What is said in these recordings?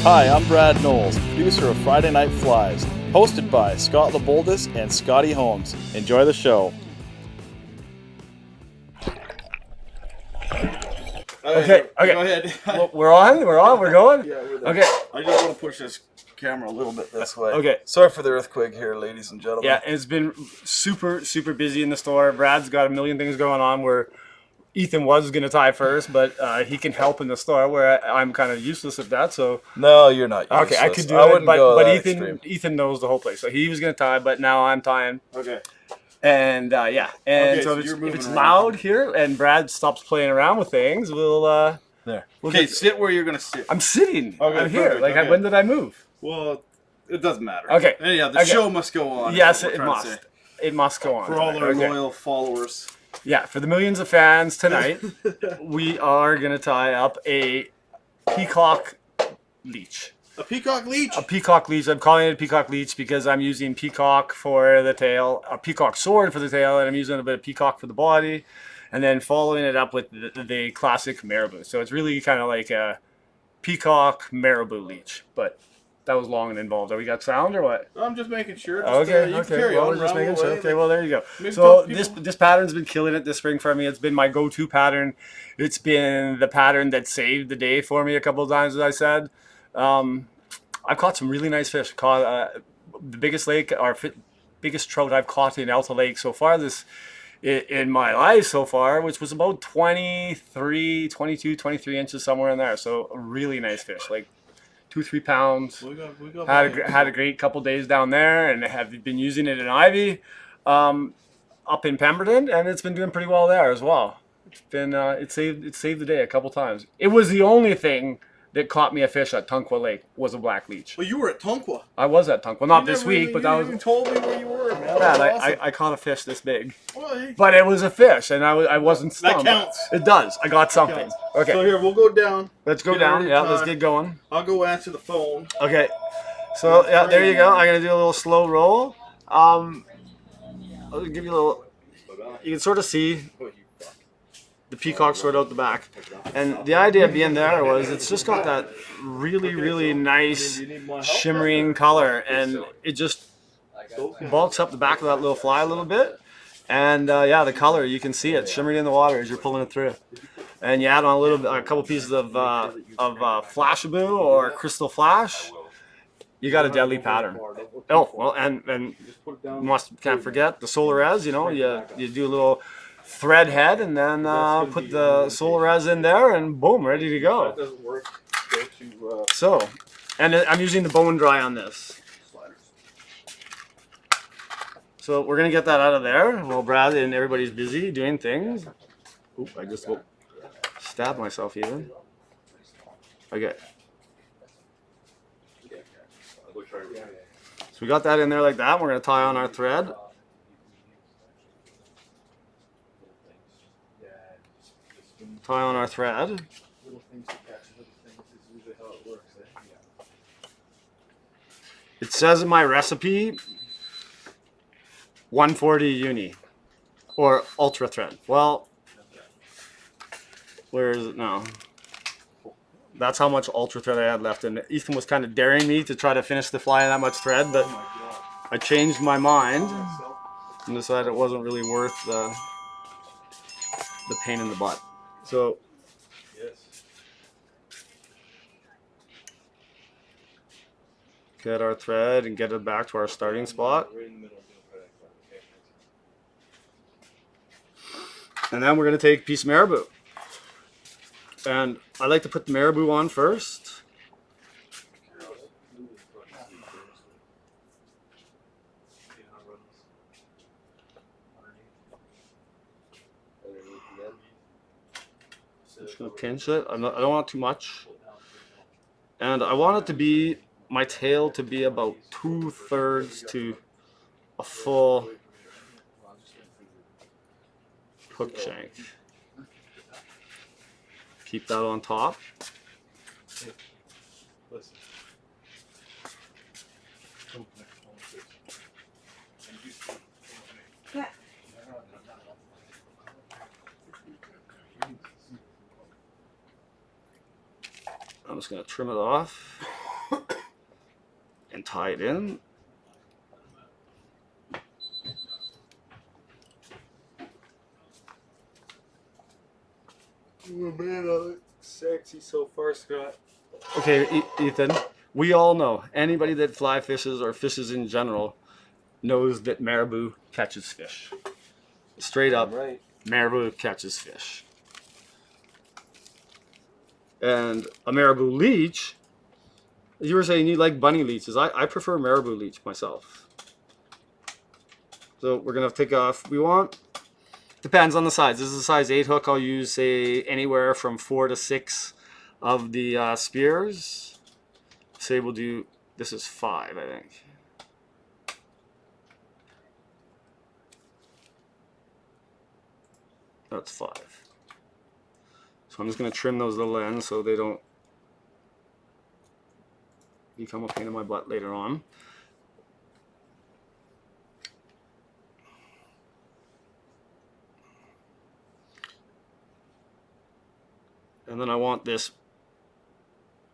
Hi, I'm Brad Knowles, producer of Friday Night Flies, hosted by Scott LeBoldis and Scotty Holmes. Enjoy the show. Okay. Go ahead. We're going? Yeah, we're there. Okay. I just want to push this camera a little bit this way. Okay. Sorry for the earthquake here, ladies and gentlemen. Yeah, it's been super busy in the store. Brad's got a million things going on where Ethan was going to tie first, but he can help in the store where I'm kind of useless at that. So No, you're not useless. okay, I could do I it, wouldn't go but that Ethan extreme. knows the whole place. So he was going to tie, but now I'm tying. Okay. And yeah, and Okay, so so you're if it's moving loud here and Brad stops playing around with things, we'll There. We'll Okay, get- sit where you're going to sit. I'm sitting. Okay, I'm here. perfect, Like okay. when did I move? Well, it doesn't matter. Okay. Anyhow, the Okay. show must go on. Yes, is what it we're trying to must. say. It must go on. For all our Okay. loyal followers. Yeah, for the millions of fans tonight, we are gonna tie up a peacock leech. A peacock leech? A peacock leech. I'm calling it a peacock leech because I'm using peacock for the tail, a peacock sword for the tail, and I'm using a bit of peacock for the body, and then following it up with the classic marabou. So it's really kind of like a peacock marabou leech, but that was long and involved. Are we got sound or what? I'm just making sure. Just, Okay, you can okay. carry Well, on, we're just rattle making sure. away, Okay, like, well, there you go. maybe So talk to people. this pattern's been killing it this spring for me. It's been my go-to pattern. It's been the pattern that saved the day for me a couple of times, as I said. I've caught some really nice fish. Caught the biggest lake, or biggest trout I've caught in Alta Lake so far in my life so far, which was about 23 inches, somewhere in there. So a really nice fish, like 2-3 pounds. We got Had a great couple days down there, and have been using it in Ivy, up in Pemberton, and it's been doing pretty well there as well. It's been it saved the day a couple times. It was the only thing that caught me a fish at Tunqua Lake was a black leech. Well, you were at Tonquah. I was at Tunqua, not You this never week, even- but you that never was. even told me where you were, man. Yeah, That was I awesome. caught a fish this big, Well, hey, but it was a fish, and I wasn't that stumped. counts. It does. I got something. Counts. Okay, So here, we'll go down. let's go get down. ready Yeah, to let's tie. get going. I'll go answer the phone. Okay, so yeah, there you go. I'm gonna do a little slow roll. I'll give you a little. You can sort of see the Peacock Sword out the back, and the idea being there was it's just got that really nice shimmering color, and it just bulks up the back of that little fly a little bit. And yeah, the color, you can see it shimmering in the water as you're pulling it through. And you add on a couple pieces of Flashaboo or Crystal Flash, you got a deadly pattern. Oh, well, and can't forget the Solarez. You know, you do a little thread head, and then put the Solarez in there, and boom, ready to go. That doesn't work. Go to, So, and I'm using the bone dry on this. So we're gonna get that out of there while Brad and everybody's busy doing things. Oop, I just stabbed myself even. Okay. So we got that in there like that. We're gonna tie on our thread. Tie on our thread. It says in my recipe 140 uni or ultra thread. Well, where is it now? That's how much ultra thread I had left, and Ethan was kind of daring me to try to finish the fly in that much thread, but I changed my mind and decided it wasn't really worth the pain in the butt. So get our thread and get it back to our starting spot. And then we're going to take a piece of marabou. And I like to put the marabou on first. I'm just going to pinch it. I don't want too much. And I want it to be, my tail to be about 2/3 to a full hook shank. Keep that on top. I'm just going to trim it off. tie it in. Oh man, I look sexy so far, Scott. Okay, Ethan, we all know, anybody that fly fishes or fishes in general knows that marabou catches fish. Straight up, Right. marabou catches fish. And a marabou leech, you were saying you like bunny leeches. I prefer marabou leech myself. So we're going to take off, depends on the size. This is a size 8 hook. I'll use, say, anywhere from 4 to 6 of the spears. Say we'll do, this is 5, I think. That's 5. So I'm just going to trim those little ends so they don't become a pain in my butt later on. And then I want this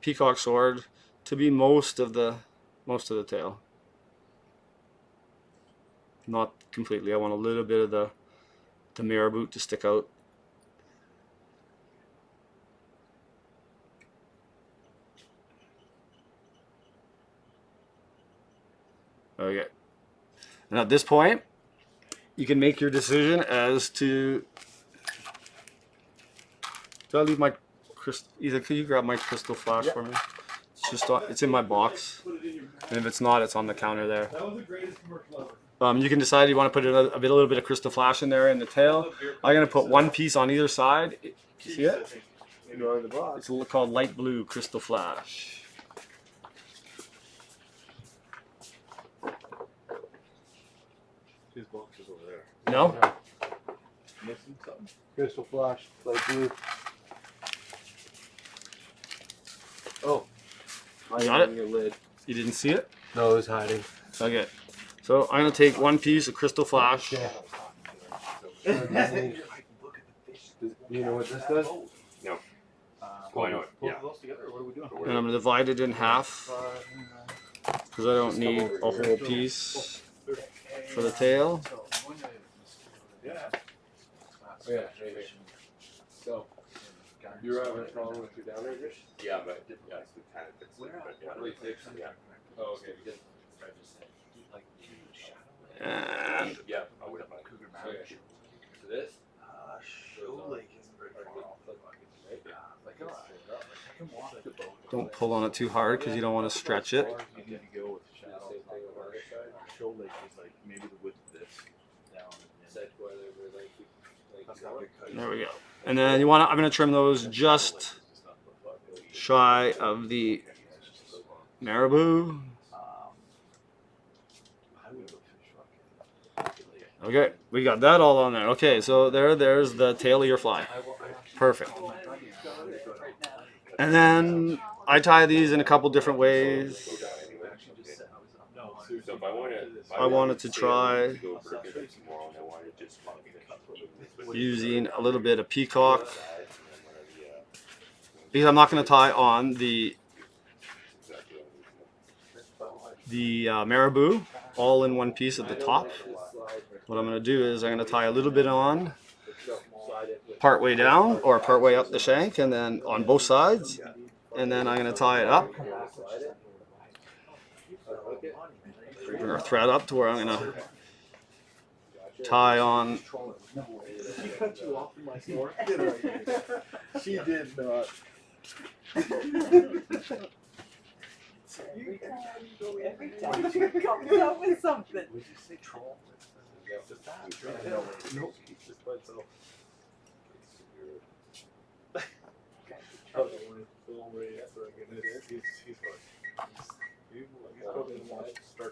Peacock Sword to be most of the tail. Not completely. I want a little bit of the marabou to stick out. Okay. And at this point, you can make your decision as to. Do I leave my crystal? Either could you grab my crystal flash for me? It's just it's in my box, and if it's not, it's on the counter there. That was the greatest commercial ever. You can decide you want to put a little bit of crystal flash in there in the tail. I'm gonna put one piece on either side. See it? It's called light blue crystal flash. His box is over there. No? Missing something. Crystal flash, light blue. Oh. You got it? Your lid. You didn't see it? No, it was hiding. Okay. So I'm gonna take one piece of crystal flash. Do you know what this does? No. Oh, I know it. Yeah. And I'm gonna divide it in half because I don't need a whole piece for the tail. Yeah. So, you're having a problem with your downriggers? Yeah, but yeah, it's kind of fits it, but yeah. Really fixed it? Yeah. Oh, okay. And Yeah, I would have liked Okay. So this? Show Lake isn't very far off. don't pull on it too hard because you don't want to stretch it. You need to go with shadow. Show Lake is like maybe the width of this down. That's not big cut. There we go. And then you want to, I'm going to trim those just shy of the marabou. Okay, we got that all on there. Okay, so there's the tail of your fly. Perfect. And then I tie these in a couple different ways. So if I wanted, I wanted to try using a little bit of peacock because I'm not going to tie on the marabou all in one piece at the top. What I'm going to do is I'm going to tie a little bit on part way down or part way up the shank and then on both sides, and then I'm going to tie it up or thread up to where I'm going to tie on. She cut you off in my store? She did not. Every time she comes up with something. Would you say troll? Nope. Just by itself.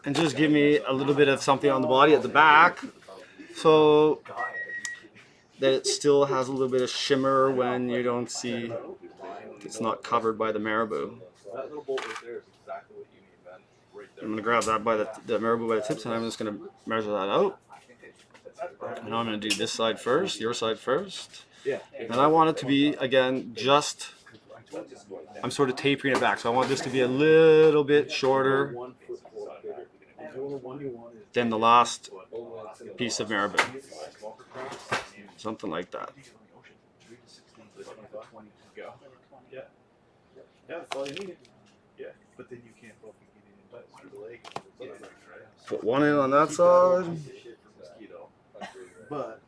And just give me a little bit of something on the body at the back so that it still has a little bit of shimmer when you don't see it's not covered by the marabou. That little bolt right there is exactly what you need, man. Right there. I'm going to grab that by the marabou by the tips and I'm just going to measure that out. And I'm going to do this side first, your side first. Yeah. And I want it to be, again, just, I'm sort of tapering it back. So I want this to be a little bit shorter then the last piece of marabou. Something like that. Yeah, that's all you need. Yeah, but then you can't fucking get in through the leg. Put one in on that side. But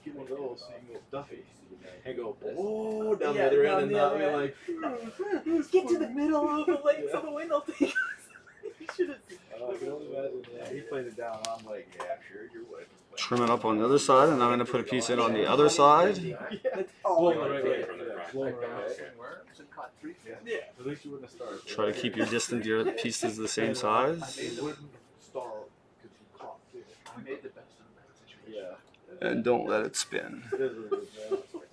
get one of those so you can go Duffy and go oh down the other end and not be like Get to the middle of the lake so the wind will take us. You should have seen. I can only imagine that. He played it down. I'm like, yeah, sure, your wife. Trim it up on the other side, and I'm going to put a piece in on the other side. Oh, Blowing the right way. From the front. Blowing around. Yeah. At least you wouldn't have started. Try to keep your distant your pieces the same size. It wouldn't stall because you caught too. I made the best of that situation. Yeah. And don't let it spin. It is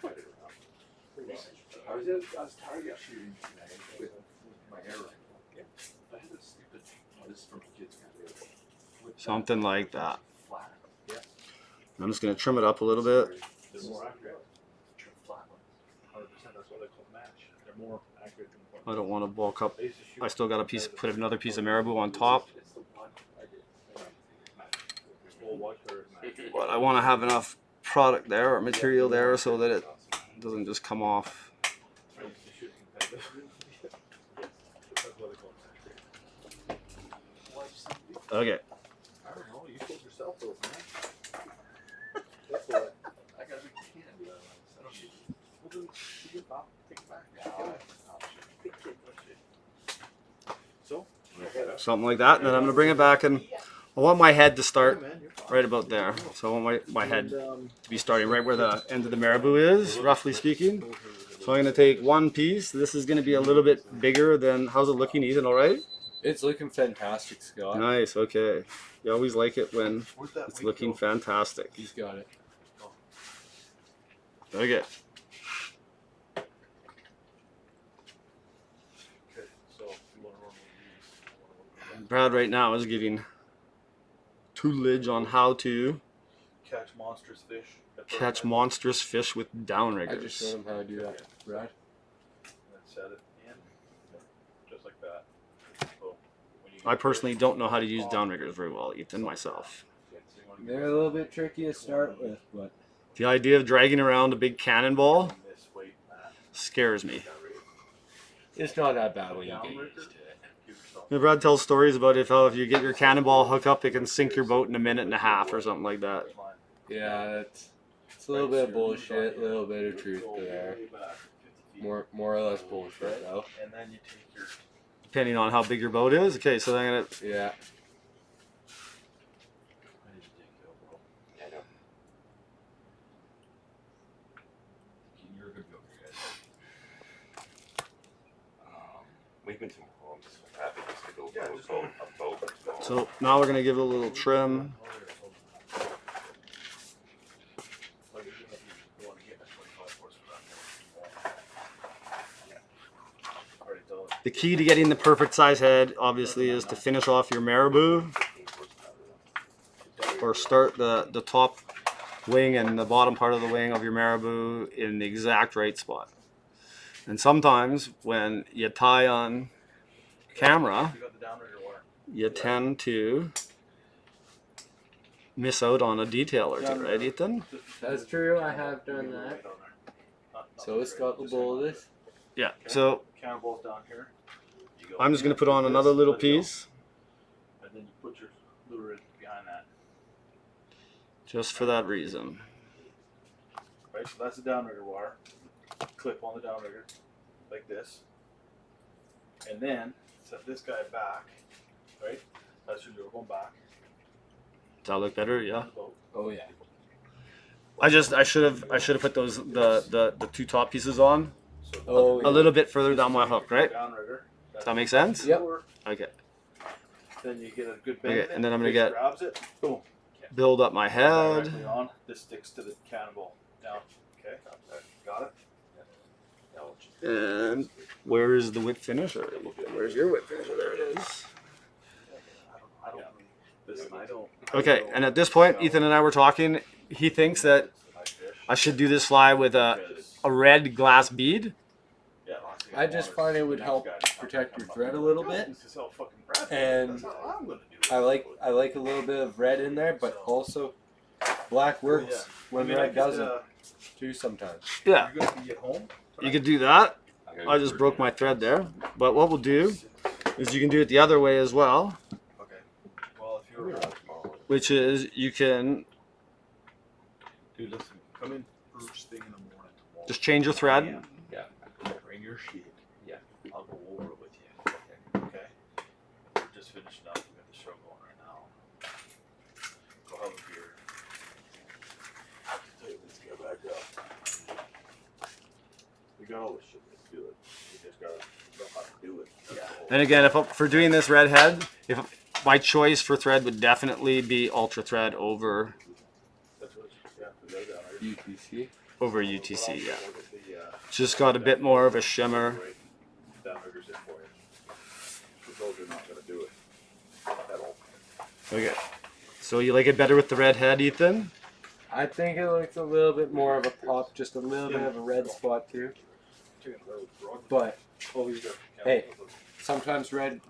what it is, man. I was target shooting today with my air rifle. I had this stupid. This is from kids. Something like that. Flat. Yeah. I'm just going to trim it up a little bit. They're more accurate. Flat ones. 100%. That's why they call match. They're more accurate than the I don't want to bulk up. I used to shoot. I still got a piece. Put another piece of marabou on top, but I want to have enough product there or material there so that it doesn't just come off. Okay. I don't know. You told yourself those, man. That's what I got. You can't do that. I don't need. Well, then you get Bob. Take it back. So. Something like that, and then I'm going to bring it back, and I want my head to start right about there. So I want my head to be starting right where the end of the marabou is, roughly speaking. So I'm going to take one piece. This is going to be a little bit bigger than, how's it looking, Ethan, all right? It's looking fantastic, Scott. Nice, okay. You always like it when it's looking fantastic. He's got it. Okay. Brad right now is giving tutelage on how to Catch monstrous fish. catch monstrous fish with I just downriggers. showed him how to do that, Brad. And set it in, just like that. So when you I personally don't know how to use downriggers very well, Ethan, myself. They're a little bit tricky to start with, but The idea of dragging around a big cannonball scares me. it's not that bad when you get used to it. Brad tells stories about if you get your cannonball hook up, it can sink your boat in a minute and a half or something like that. Yeah, it's a little bit of bullshit, a little bit of truth there. More or less bullshit though. And then you take your Depending on how big your boat is. Okay, so I'm gonna. Yeah. We've been to homes. Happy just to go a boat. So now we're gonna give it a little trim. The key to getting the perfect size head, obviously, is to finish off your marabou, or start the top wing and the bottom part of the wing of your marabou in the exact right spot. And sometimes when you tie on camera, you tend to miss out on a detail or two, right, Ethan? That's true, I have done that. So it's got the boldest. Yeah, so cannonballs down here. I'm just going to put on another little piece And then you put your lure in behind that. just for that reason. Right, so that's the downrigger wire. Clip on the downrigger, like this. And then set this guy back, right? That's your lure going back. Does that look better? Yeah. Oh yeah. I should have put those the two top pieces on Oh yeah. a little bit further down my hook, right? Downrigger. Does that make sense? Yep. Okay. Then you get a good bend. Okay, and then I'm gonna Fish get grabs it. Boom. build up my head. Directly on. This sticks to the cannonball. Down. Okay. Got it. And where is the whip finisher? Where's your whip finisher? There it is. I don't. Listen, I don't. Okay, and at this point, Ethan and I were talking. He thinks that I should do this fly with a red glass bead. I just find it would help protect your thread a little bit. And I like a little bit of red in there, but also black works when red doesn't too sometimes. Yeah, You're gonna be at home. you could do that. I just broke my thread there. But what we'll do is you can do it the other way as well, Okay. Well, if you're which is you can dude, listen, come in first thing in the morning tomorrow. just change your thread. Yeah. Bring your shit. Yeah. I'll go over it with you. Okay. We're just finishing up. We got the show going right now. Go have a beer. Take this guy back up. We got all the shit. Let's do it. We just gotta know how to do it. That's the whole- And again, for doing this red head, if my choice for thread would definitely be ultra thread over That's what. Yeah. The other down there. UTC. over UTC. Yeah, The, it's just got a bit more of a shimmer. downriggers in for you. The those are not gonna do it at all. Okay, so you like it better with the red head, Ethan? I think it looks a little bit more of a pop, just a little bit of a red spot too. But Oh, he's got. hey, sometimes red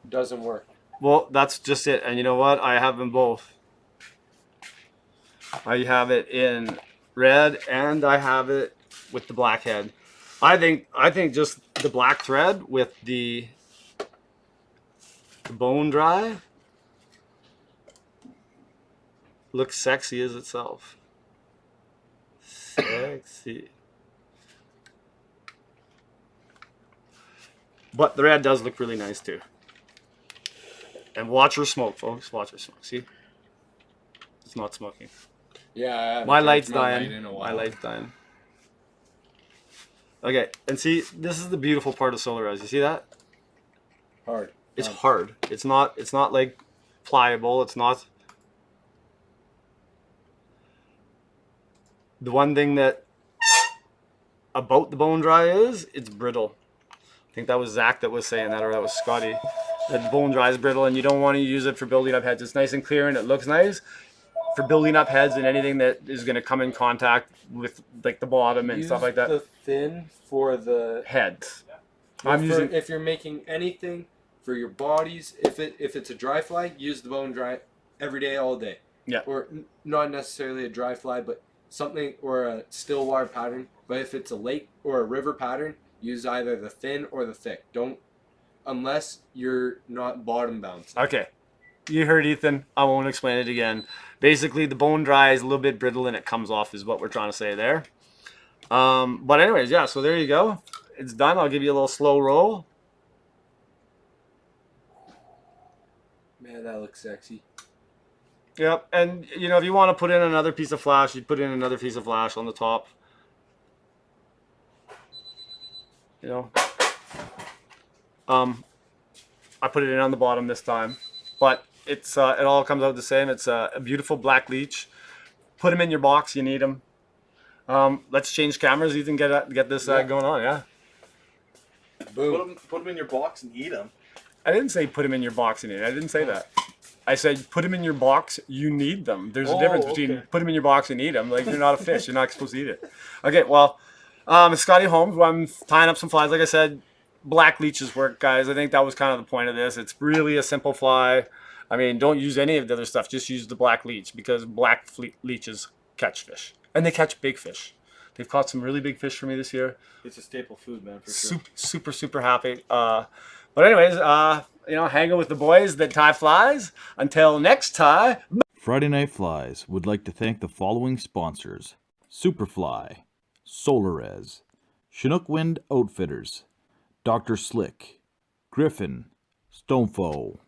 doesn't work. Well, that's just it. And you know what? I have them both. I have it in red and I have it with the black head. I think just the black thread with the bone dry looks sexy as itself. Sexy. But the red does look really nice too. And watch her smoke, folks. Watch her smoke. See? It's not smoking. Yeah. My light's light dying. in a My while. light's dying. Okay, and see, this is the beautiful part of solar res. You see that? Hard. It's hard. It's not like pliable. It's not. The one thing that about the bone dry is it's brittle. I think that was Zach that was saying that, or that was Scotty. That the bone dry is brittle, and you don't want to use it for building up heads. It's nice and clear, and it looks nice for building up heads and anything that is going to come in contact with like the bottom and Use stuff like that. the thin for the Heads. if you're making anything for your bodies, if it's a dry fly, use the bone dry every day, all day. Yeah. Or not necessarily a dry fly, but something or a still water pattern. But if it's a lake or a river pattern, use either the thin or the thick. Don't unless you're not bottom bouncing. Okay. You heard Ethan. I won't explain it again. Basically, the bone dry is a little bit brittle and it comes off is what we're trying to say there. But anyways, yeah, so there you go. It's done. I'll give you a little slow roll. Man, that looks sexy. Yep. And, you know, if you want to put in another piece of flash, you put in another piece of flash on the top. You know. I put it in on the bottom this time. But it's it all comes out the same. It's a beautiful black leech. Put them in your box. You need them. Let's change cameras. You can get this going on. Yeah. Boom. Put them in your box and eat them. I didn't say put them in your box and eat. I didn't say that. I said put them in your box. You need them. There's a difference between put them in your box and eat them. Like you're not a fish. You're not supposed to eat it. Okay. Well, it's Scotty Holmes. I'm tying up some flies. Like I said, black leeches work, guys. I think that was kind of the point of this. It's really a simple fly. I mean, don't use any of the other stuff. Just use the black leech because black leeches catch fish. And they catch big fish. They've caught some really big fish for me this year. It's a staple food, man, for sure. Super happy. But anyways, you know, hanging with the boys that tie flies. Until next time. Friday Night Flies would like to thank the following sponsors: Superfly, Solarez, Chinook Wind Outfitters, Dr. Slick, Griffin, Stonefoe.